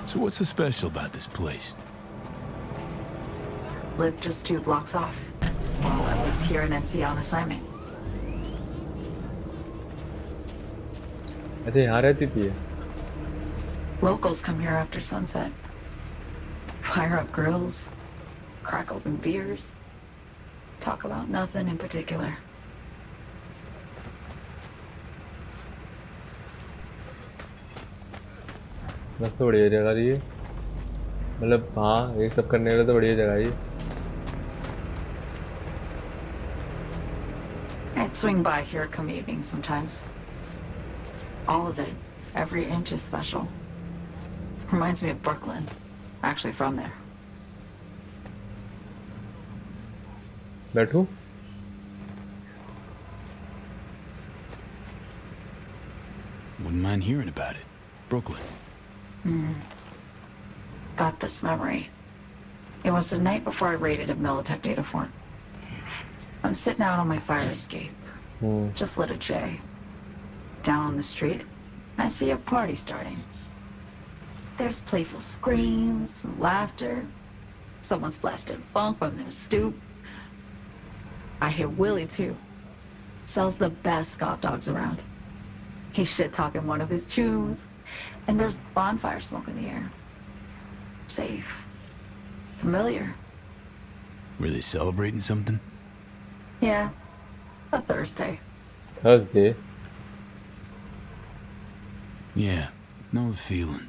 So what's so special about this place? Lived just 2 blocks off while I was here in NC on assignment. अरे यहाँ रहती थी ये? Locals come here after sunset. Fire up grills, crack open beers, talk about nothing in particular. सबसे बढ़िया जगह थी ये, मतलब हाँ ये सब करने के लिए तो बढ़िया जगह है ये। I'd swing by here come evening sometimes. All of it. Every inch is special. Reminds me of Brooklyn. Actually from there. बैठूं? Wouldn't mind hearing about it. Brooklyn. Got this memory. It was the night before I raided a Militech data farm. I'm sitting out on my fire escape. Just lit a J. Down on the street, I see a party starting. There's playful screams and laughter. Someone's blasting funk from their stoop. I hear Willie too. Sells the best Scott dogs around. He's shit-talking one of his chews. And there's bonfire smoke in the air. Safe. Familiar. Were they celebrating something? Yeah. A Thursday. Thursday? Yeah, know the feeling.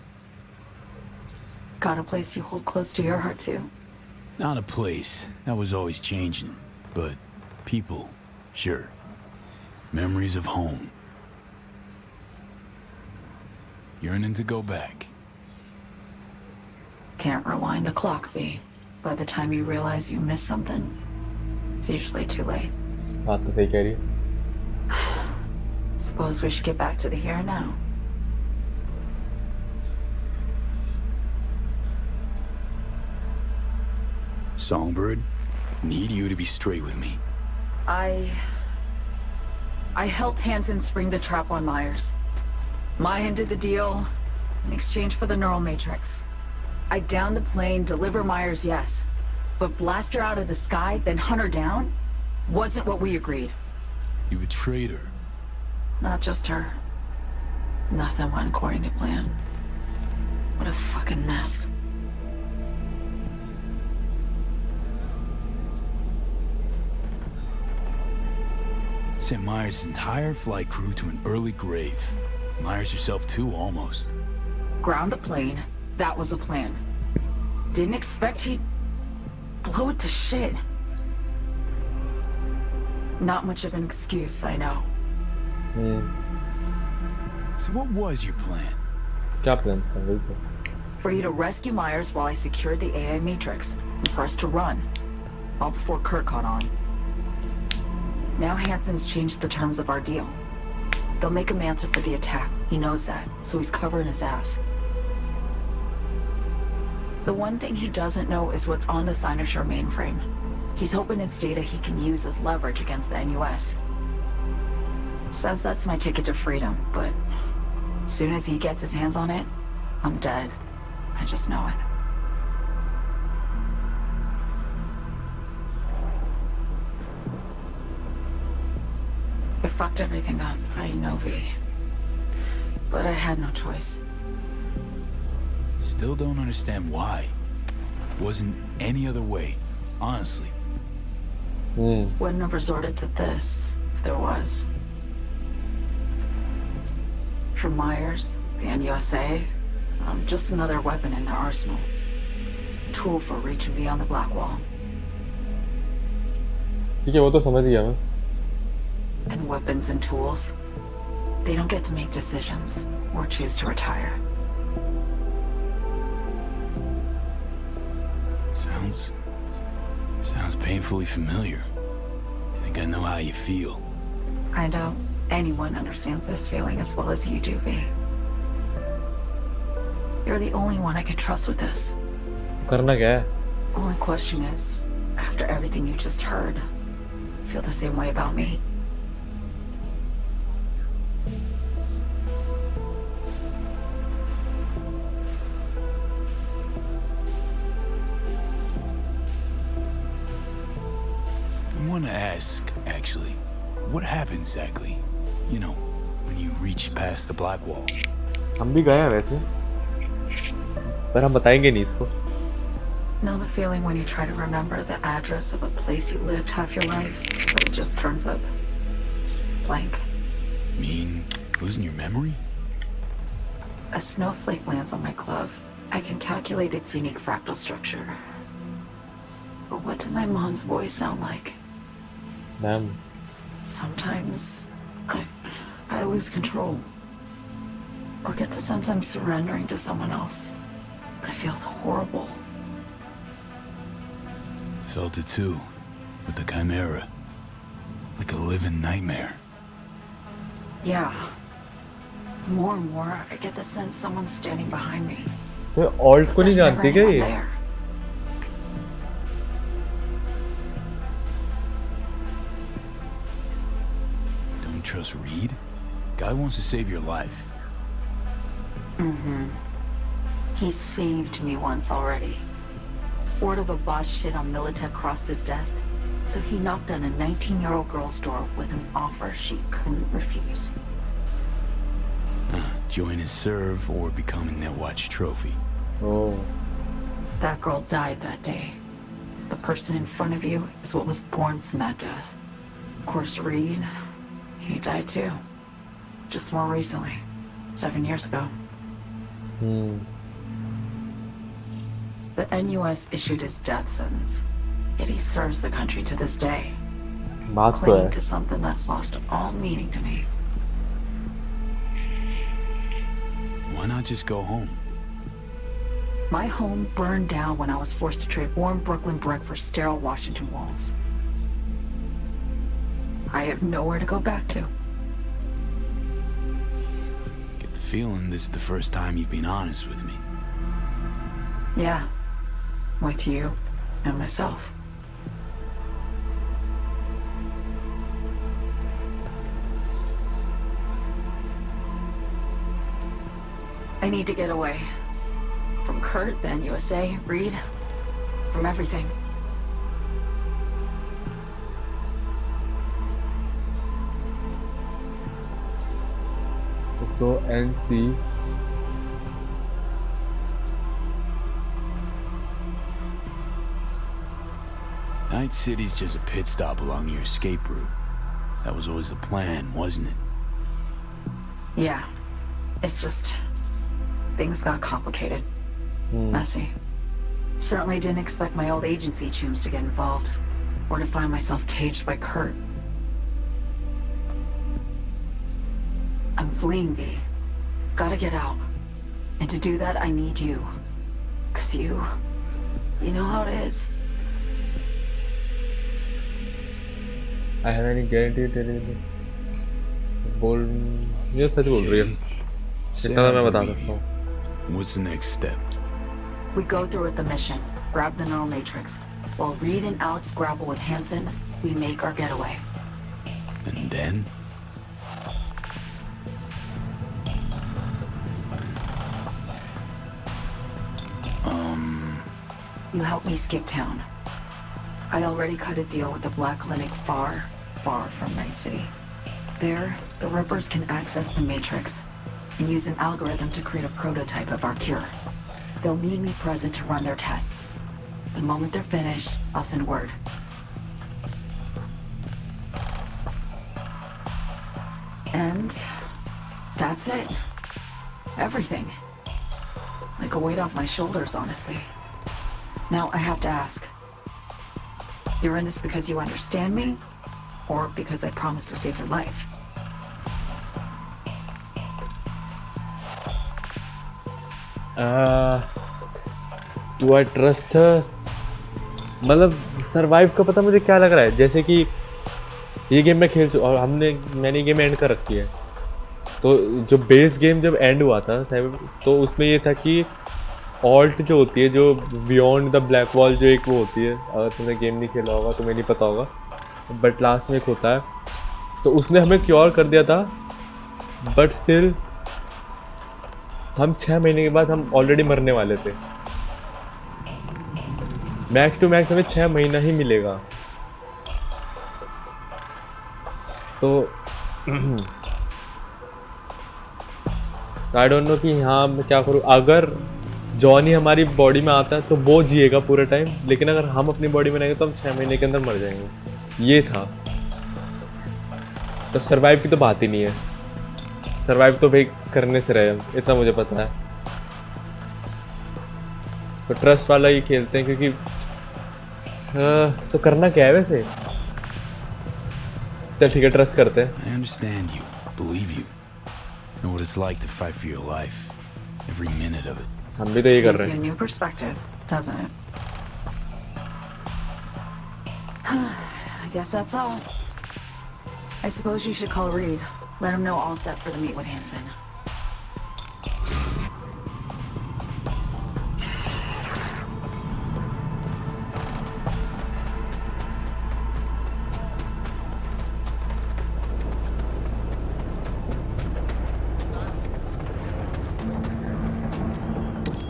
Got a place you hold close to your heart too? Not a place. That was always changing. But people, sure. Memories of home. Yearning to go back. Can't rewind the clock, V. By the time you realize you missed something, it's usually too late. बात तो सही कह रही है। Suppose we should get back to the here and now. Songbird, need you to be straight with me. I helped Hansen spring the trap on Myers. Maya did the deal in exchange for the neural matrix. I downed the plane, deliver Myers, yes. But blast her out of the sky, then hunt her down? Wasn't what we agreed. You betrayed her. Not just her. Nothing went according to plan. What a fucking mess. Sent Myers' entire flight crew to an early grave. Myers herself too, almost. Ground the plane. That was the plan. Didn't expect he'd blow it to shit. Not much of an excuse, I know. So what was your plan? क्या plan था वही तो? For you to rescue Myers while I secured the AI Matrix, and for us to run, all before Kurt caught on. Now Hansen's changed the terms of our deal. They'll make him answer for the attack. He knows that, so he's covering his ass. The one thing he doesn't know is what's on the Sinister mainframe. He's hoping it's data he can use as leverage against the NUS. Says that's my ticket to freedom, but as soon as he gets his hands on it, I'm dead. I just know it. It fucked everything up, I know, V. But I had no choice. Still don't understand why. Wasn't any other way, honestly. Wouldn't have resorted to this, if there was. For Myers, the NUSA, I'm just another weapon in their arsenal. A tool for reaching beyond the Black Wall. ठीक है वो तो समझ गया मैं। And weapons and tools, they don't get to make decisions or choose to retire. Sounds painfully familiar. I think I know how you feel. I doubt anyone understands this feeling as well as you do, V. You're the only one I can trust with this. करना क्या है? Only question is, after everything you just heard, feel the same way about me? I want to ask, actually, what happened exactly? You know, when you reach past the Black Wall. हम भी गए हैं वैसे, पर हम बताएंगे नहीं इसको. Know the feeling when you try to remember the address of a place you lived half your life, but it just turns up blank. Mean losing your memory? A snowflake lands on my glove. I can calculate its unique fractal structure. But what did my mom's voice sound like? Damn. Sometimes I lose control. Or get the sense I'm surrendering to someone else. But it feels horrible. Felt it too, with the Chimera. Like a living nightmare. Yeah. More and more, I get the sense someone's standing behind me. तो alt को नहीं There's never जानती क्या anyone ये? there. Don't trust Reed? Guy wants to save your life. Mm-hmm. He saved me once already. Word of a boss shit on Militech crossed his desk, so he knocked on a 19-year-old girl's door with an offer she couldn't refuse. Join his serve or become a Netwatch trophy. Oh. That girl died that day. The person in front of you is what was born from that death. Of course, Reed, he died too. Just more recently. 7 years ago. The NUS issued his death sentence, yet he serves the country to this day, clinging to something that's lost all meaning to me. Why not just go home? My home burned down when I was forced to trade warm Brooklyn brick for sterile Washington walls. I have nowhere to go back to. Get the feeling this is the first time you've been honest with me. Yeah, with you and myself. I need to get away. From Kurt, then USA, Reed, from everything. So NC. Night City's just a pit stop along your escape route. That was always the plan, wasn't it? Yeah. It's just... things got complicated. Messy. Certainly didn't expect my old agency chooms to get involved. Or to find myself caged by Kurt. I'm fleeing, V. Gotta get out. And to do that, I need you. 'Cause you know how it is. I have any guarantee तेरे लिए बोल ये सच बोल रही है इतना मैं बता सकता हूँ. What's the next step? We go through with the mission, grab the neural matrix. While Reed and Alex grapple with Hansen, we make our getaway. And then? You help me skip town. I already cut a deal with the Black Clinic far, far from Night City. There, the Rippers can access the Matrix and use an algorithm to create a prototype of our cure. They'll need me present to run their tests. The moment they're finished, I'll send word. And that's it. Everything. Like a weight off my shoulders, honestly. Now I have to ask. You're in this because you understand me? Or because I promised to save your life? Do I trust her? मतलब survive का पता मुझे क्या लग रहा है, जैसे कि ये गेम मैं खेल चुका और मैंने गेम एंड कर रखी है. तो जो बेस गेम जब एंड हुआ था तो उसमें ये था कि ऑल्ट जो होती है, जो बियॉन्ड द ब्लैक वॉल जो एक वो होती है, अगर तुमने गेम नहीं खेला होगा तुम्हें नहीं पता होगा, बट लास्ट में एक होता है, तो उसने हमें क्योर कर दिया था. बट स्टिल हम 6 महीने के बाद हम ऑलरेडी मरने वाले थे. मैक्स टू मैक्स हमें 6 महीना ही मिलेगा. तो आई डोंट नो कि हाँ मैं क्या करूँ. अगर जॉनी हमारी बॉडी में आता है तो वो जिएगा पूरे टाइम, लेकिन अगर हम अपनी बॉडी में रहेंगे तो हम 6 महीने के अंदर मर जाएंगे. ये था तो सरवाइव की तो बात ही नहीं है. सरवाइव तो भाई करने से रहे हम, इतना मुझे पता है। तो ट्रस्ट वाला ही खेलते हैं क्योंकि तो करना क्या है वैसे। चल ठीक है, ट्रस्ट करते हैं। I understand you, believe you, know what it's like to fight for your life, every minute of it. हम भी तो यही कर Gives रहे you a हैं। new perspective, doesn't it? I guess that's all. I suppose you should call Reed. Let him know all set for the meet with Hanson.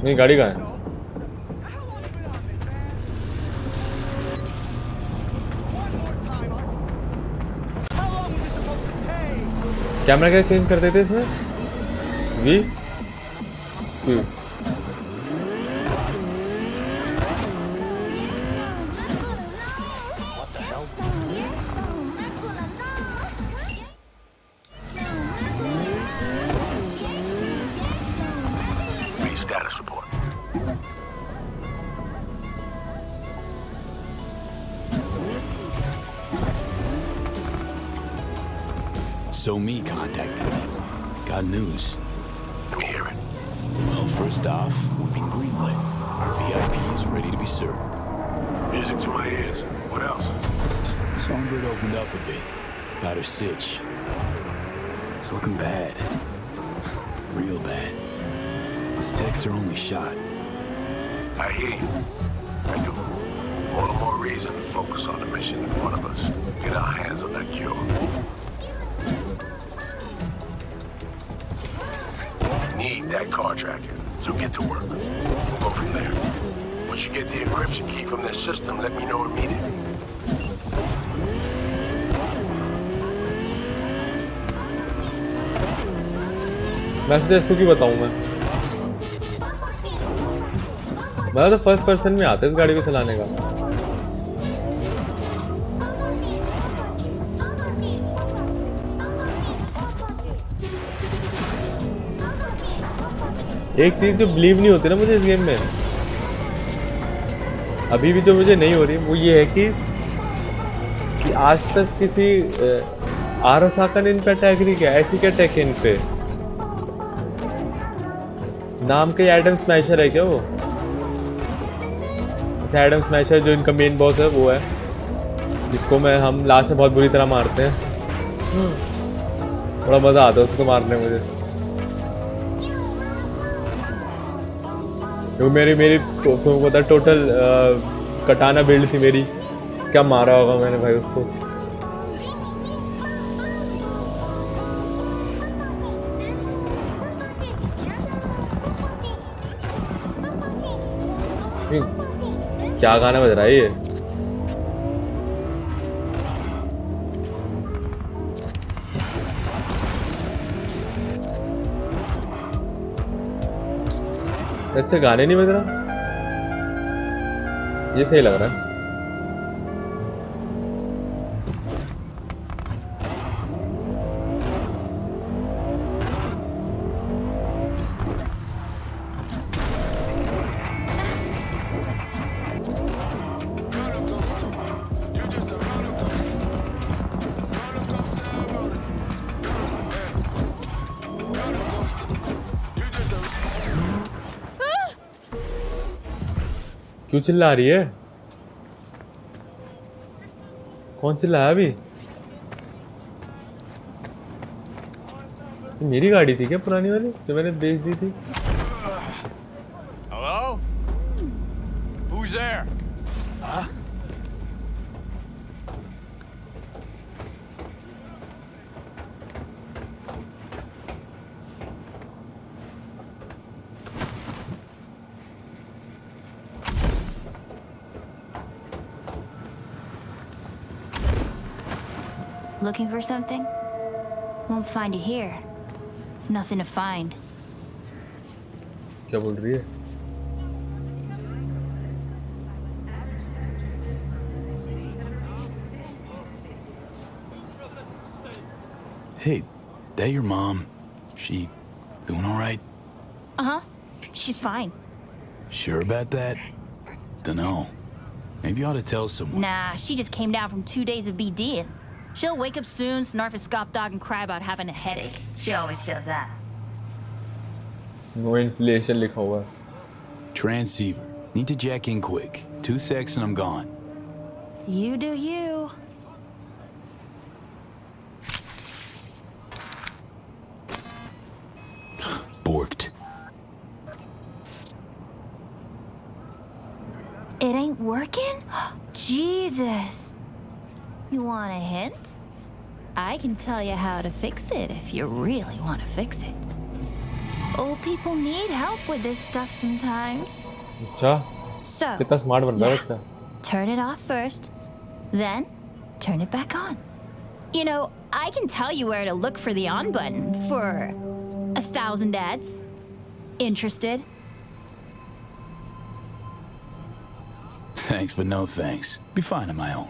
नहीं, गाड़ी कहाँ है? कैमरा क्या चेंज कर देते इसमें? We Read status report. So me contacted me. Got news. Let me hear it. Well, first off, we've been greenlit. Our VIP's ready to be served. Music to my ears. What else? Songbird opened up a bit. Got her sitch. It's looking bad. Real bad. His techs are only shot. I hear you. I do. All the more reason to focus on the mission in front of us. Get our hands on that cure. Need that car tracker, so get to work. We'll go from there. Once you get the encryption key from this system, let me know immediately. वैसे तो इसको क्यों बताऊं मैं तो first person में आता है इस गाड़ी को चलाने का। एक चीज जो बिलीव नहीं होती ना मुझे इस गेम में, अभी भी जो मुझे नहीं हो रही, वो ये है कि आज तक किसी आरसाका ने इन पे अटैक नहीं किया। ऐसी क्या अटैक है इन पे? नाम के एडम स्मैशर है क्या वो? एडम स्मैशर जो इनका मेन बॉस है वो है, जिसको हम लास्ट में बहुत बुरी तरह मारते हैं। बड़ा मजा आता है उसको मारने में मुझे। तो मेरी तुमको पता टोटल कटाना बिल्ड थी मेरी, क्या मारा होगा मैंने भाई उसको। क्या गाना बज रहा है ये? अच्छा गाने नहीं बज रहा, ये सही लग रहा है। क्यों चिल्ला रही है? कौन चिल्लाया अभी? मेरी गाड़ी थी क्या पुरानी वाली जो मैंने बेच दी थी? Hello? Who's there? Huh? Looking for something? Won't find it here. Nothing to find. क्या बोल रही है? Hey, that your mom? She doing all right? Uh-huh. She's fine. Sure about that? Dunno. Maybe you ought to tell someone. Nah, she just came down from 2 days of BDing. She'll wake up soon, snarf a scop dog, and cry about having a headache. She always does that. No inflation लिखा हुआ है. Transceiver. Need to jack in quick. 2 secs and I'm gone. You do you. Borked. It ain't working? Jesus. You want a hint? I can tell you how to fix it if you really want to fix it. Old people need help with this stuff sometimes. अच्छा. So, कितना smart बन रहा है बच्चा. turn it off first, then turn it back on. You know, I can tell you where to look for the on button for 1,000 ads. Interested? Thanks, but no thanks. Be fine on my own.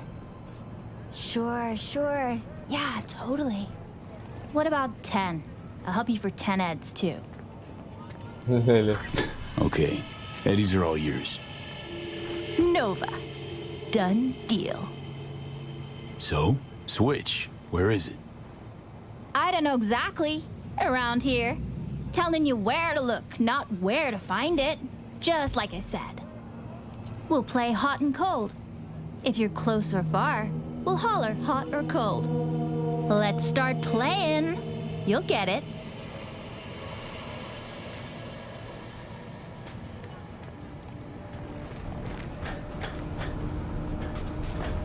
Sure. Yeah, totally. What about 10? I'll help you for 10 ads too. Okay, Eddies are all yours. Nova. Done deal. So, Switch, where is it? I don't know exactly. Around here. Telling you where to look, not where to find it. Just like I said. We'll play hot and cold. If you're close or far, we'll holler hot or cold. Let's start playing. You'll get it.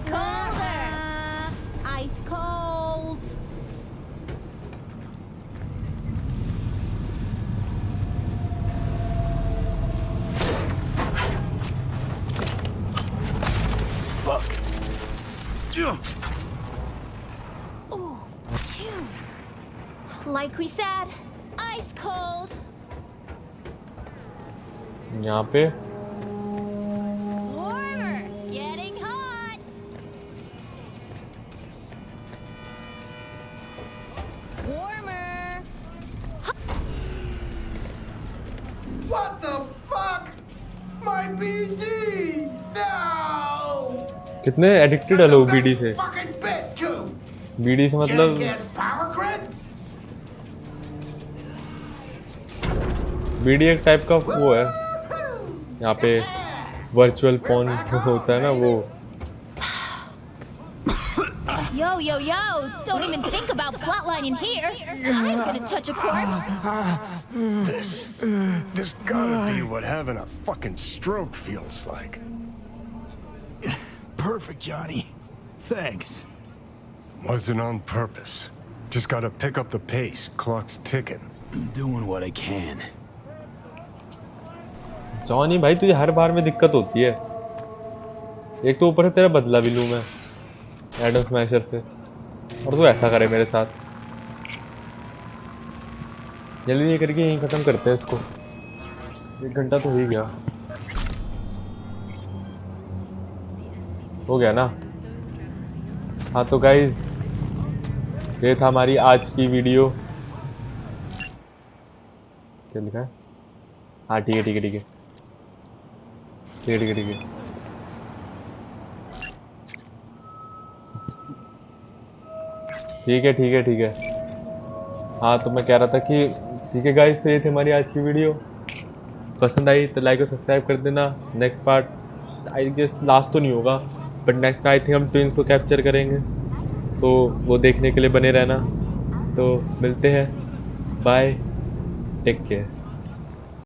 Colder. Ice cold. Fuck. Ooh, phew. Like we said, ice cold. यहाँ पे Warmer, getting hot. Warmer. What the fuck? My BD! No! कितने addicted है लोग BD से. Fucking bit too! BD से मतलब Jackass power grid? BD एक type का वो है. यहाँ पे वर्चुअल फोन होता है ना वो. Yo, don't even think about flatlining here. I ain't gonna touch a corpse. This gotta be what having a fucking stroke feels like. Perfect, Johnny. Thanks. Wasn't on purpose. Just gotta pick up the pace. Clock's ticking. I'm doing what I can. Johnny भाई तुझे हर बार में दिक्कत होती है. एक तो ऊपर से तेरा बदला भी लूं मैं एडम स्मैशर से, और तू ऐसा करे मेरे साथ. जल्दी ये करके यहीं खत्म करते हैं इसको. 1 घंटा तो हो ही गया. हो गया ना. हाँ तो गाइज ये था हमारी आज की वीडियो. क्या लिखा है? हाँ ठीक है. ठीक है. हाँ तो मैं कह रहा था कि ठीक है गाइस, तो ये थी हमारी आज की वीडियो. पसंद आई तो लाइक और सब्सक्राइब कर देना. Next part I guess last तो नहीं होगा, बट नेक्स्ट आई थिंक हम ट्विंस को कैप्चर करेंगे, तो वो देखने के लिए बने रहना. तो मिलते हैं. Bye, take care.